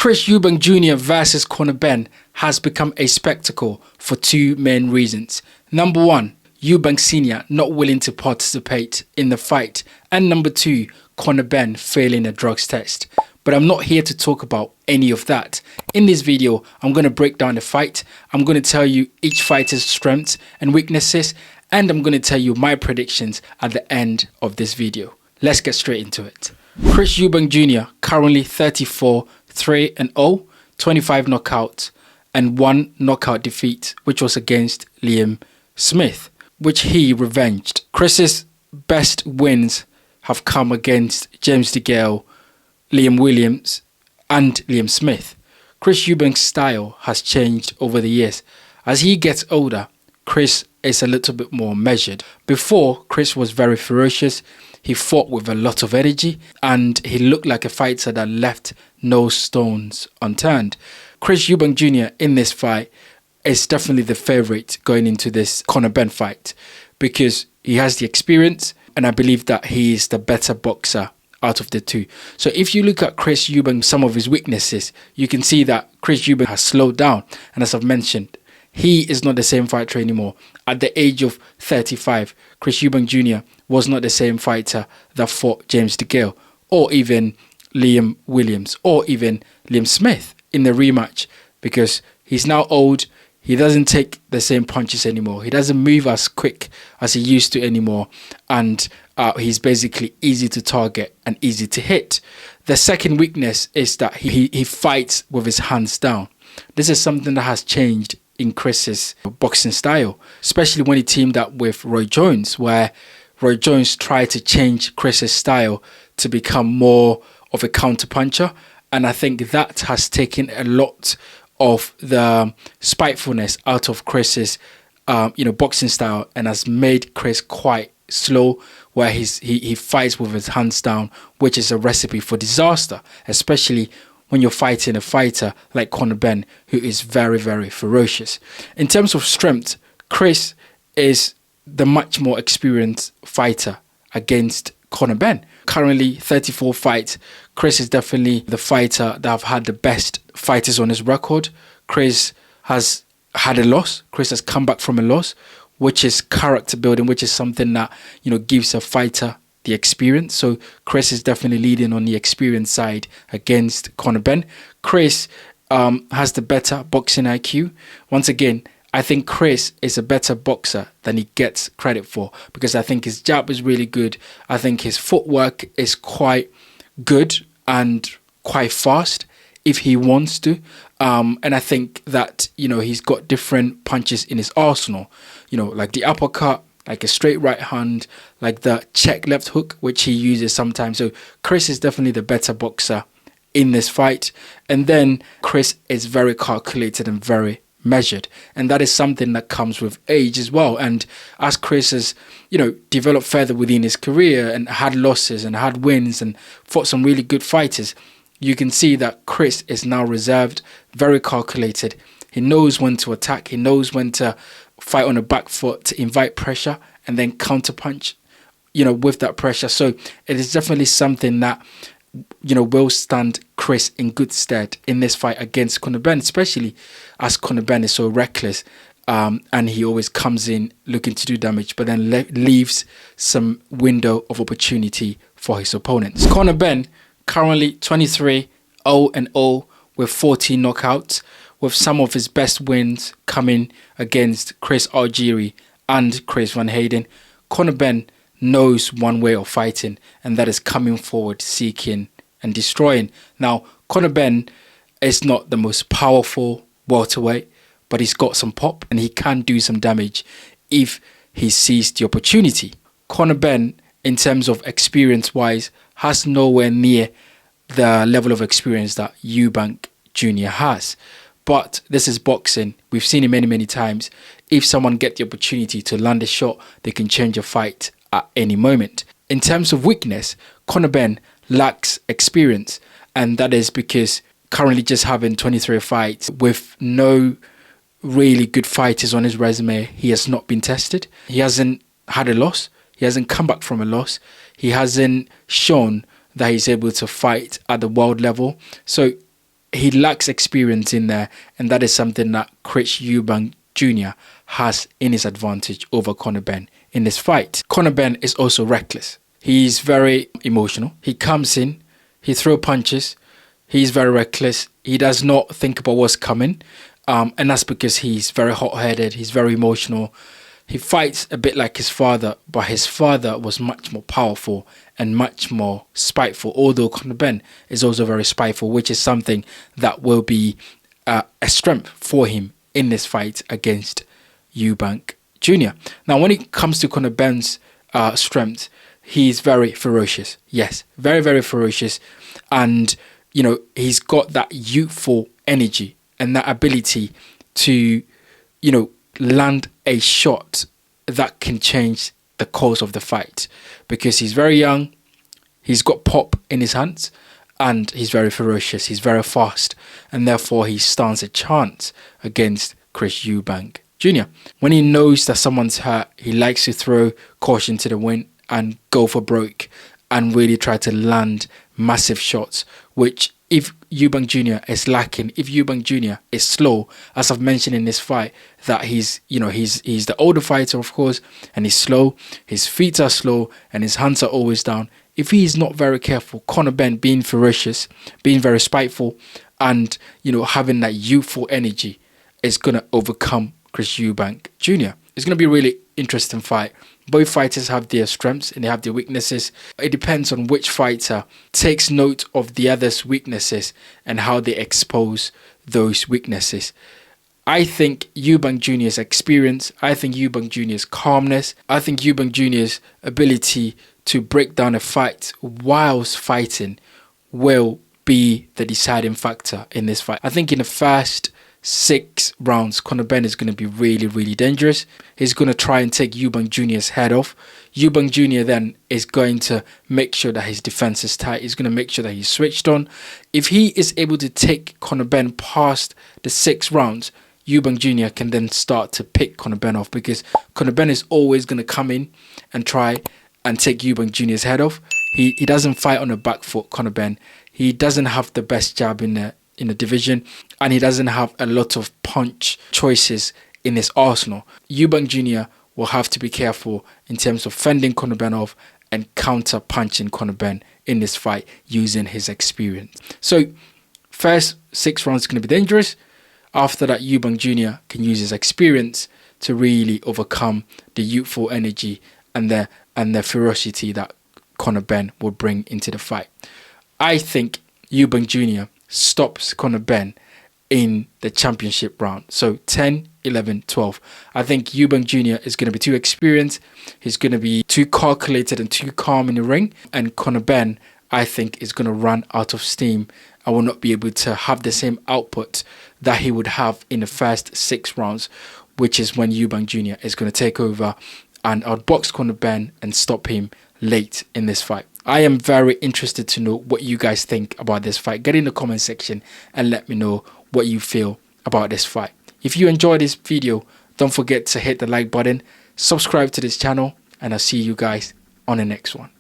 Chris Eubank Jr. versus Conor Benn has become a spectacle for two main reasons. Number one, Eubank Sr. not willing to participate in the fight, and number two, Conor Benn failing a drugs test. But I'm not here to talk about any of that. In this video, I'm going to break down the fight. I'm going to tell you each fighter's strengths and weaknesses, and I'm going to tell you my predictions at the end of this video. Let's get straight into it. Chris Eubank Jr. currently 34, 3-0, 25 knockouts, and 1 knockout defeat, which was against Liam Smith, which he revenged. Chris's best wins have come against James DeGale, Liam Williams, and Liam Smith. Chris Eubank's style has changed over the years. As he gets older, Chris is a little bit more measured. Before, Chris was very ferocious. He fought with a lot of energy, and he looked like a fighter that left no stones unturned. Chris Eubank Jr. in this fight is definitely the favorite going into this Conor Benn fight because he has the experience, and I believe that he is the better boxer out of the two. So if you look at Chris Eubank, some of his weaknesses, you can see that Chris Eubank has slowed down, and as I've mentioned, he is not the same fighter anymore. At the age of 35, Chris Eubank Jr. was not the same fighter that fought James DeGale or even Liam Williams or even Liam Smith in the rematch, because he's now old. He doesn't take the same punches anymore. He doesn't move as quick as he used to anymore. And he's basically easy to target and easy to hit. The second weakness is that he fights with his hands down. This is something that has changed in Chris's boxing style, especially when he teamed up with Roy Jones, where Roy Jones tried to change Chris's style to become more of a counter-puncher. And I think that has taken a lot of the spitefulness out of Chris's boxing style, and has made Chris quite slow, where he fights with his hands down, which is a recipe for disaster, especially when you're fighting a fighter like Conor Benn, who is very, very ferocious. In terms of strength, Chris is the much more experienced fighter against Conor Benn. Currently 34 fights. Chris is definitely the fighter that have had the best fighters on his record. Chris has had a loss. Chris has come back from a loss, which is character building, which is something that, gives a fighter the experience. So Chris is definitely leading on the experience side against Conor Benn. Chris has the better boxing IQ. Once again, I think Chris is a better boxer than he gets credit for, because I think his jab is really good. I think his footwork is quite good and quite fast if he wants to. And I think that, he's got different punches in his arsenal, like the uppercut, like a straight right hand, like the check left hook, which he uses sometimes. So Chris is definitely the better boxer in this fight. And then Chris is very calculated and very measured, and that is something that comes with age as well. And as Chris has developed further within his career and had losses and had wins and fought some really good fighters, you can see that Chris is now reserved, very calculated. He knows when to attack, he knows when to fight on the back foot to invite pressure and then counter punch with that pressure. So it is definitely something that will stand Chris in good stead in this fight against Conor Benn, especially as Conor Benn is so reckless, and he always comes in looking to do damage, but then leaves some window of opportunity for his opponents. Conor Benn currently 23, 0-0 with 14 knockouts, with some of his best wins coming against Chris Algieri and Chris Van Hayden. Conor Benn knows one way of fighting, and that is coming forward, seeking and destroying. Now, Conor Benn is not the most powerful welterweight, but he's got some pop and he can do some damage if he sees the opportunity. Conor Benn, in terms of experience-wise, has nowhere near the level of experience that Eubank Jr. has. But this is boxing. We've seen it many, many times. If someone gets the opportunity to land a shot, they can change a fight at any moment. In terms of weakness, Conor Benn lacks experience, and that is because currently just having 23 fights with no really good fighters on his resume, he has not been tested. He hasn't had a loss. He hasn't come back from a loss. He hasn't shown that he's able to fight at the world level. So he lacks experience in there, and that is something that Chris Eubank Jr. has in his advantage over Conor Benn in this fight. Conor Benn is also reckless. He's very emotional. He comes in, he throws punches, he's very reckless. He does not think about what's coming, and that's because he's very hot-headed, he's very emotional. He fights a bit like his father, but his father was much more powerful and much more spiteful, although Conor Benn is also very spiteful, which is something that will be a strength for him in this fight against Eubank Jr. Now, when it comes to Conor Benn's strength, he's very ferocious. Yes, very, very ferocious. And, you know, he's got that youthful energy and that ability to, you know, land a shot that can change the course of the fight, because he's very young, he's got pop in his hands, and he's very ferocious, he's very fast, and therefore he stands a chance against Chris Eubank Jr. When he knows that someone's hurt, he likes to throw caution to the wind and go for broke and really try to land massive shots, which if Eubank Jr. is lacking, if Eubank Jr. is slow, as I've mentioned in this fight, that he's the older fighter, of course, and he's slow, his feet are slow, and his hands are always down. If he is not very careful, Conor Benn, being ferocious, being very spiteful, and, you know, having that youthful energy, is going to overcome Chris Eubank Jr. It's going to be a really interesting fight. Both fighters have their strengths and they have their weaknesses. It depends on which fighter takes note of the other's weaknesses and how they expose those weaknesses. I think Eubank Jr.'s experience, I think Eubank Jr.'s calmness, I think Eubank Jr.'s ability to break down a fight whilst fighting will be the deciding factor in this fight. I think in the first 6 rounds, Conor Benn is going to be really, really dangerous. He's going to try and take Eubank Jr.'s head off. Eubank Jr. then is going to make sure that his defense is tight. He's going to make sure that he's switched on. If he is able to take Conor Benn past the 6 rounds, Eubank Jr. can then start to pick Conor Benn off, because Conor Benn is always going to come in and try and take Eubank Jr.'s head off. He doesn't fight on the back foot, Conor Benn. He doesn't have the best jab in the division, and he doesn't have a lot of punch choices in his arsenal. Eubank Jr. will have to be careful in terms of fending Conor Benn off and counter punching Conor Benn in this fight using his experience. So first 6 rounds is going to be dangerous. After that, Eubank Jr. can use his experience to really overcome the youthful energy and the ferocity that Conor Benn will bring into the fight. I think Eubank Jr. stops Conor Benn in the championship round. So 10, 11, 12. I think Eubank Jr. is going to be too experienced. He's going to be too calculated and too calm in the ring. And Conor Benn, I think, is going to run out of steam and will not be able to have the same output that he would have in the first 6 rounds, which is when Eubank Jr. is going to take over and outbox Conor Benn and stop him late in this fight. I am very interested to know what you guys think about this fight. Get in the comment section and let me know what you feel about this fight. If you enjoyed this video, don't forget to hit the like button, subscribe to this channel, and I'll see you guys on the next one.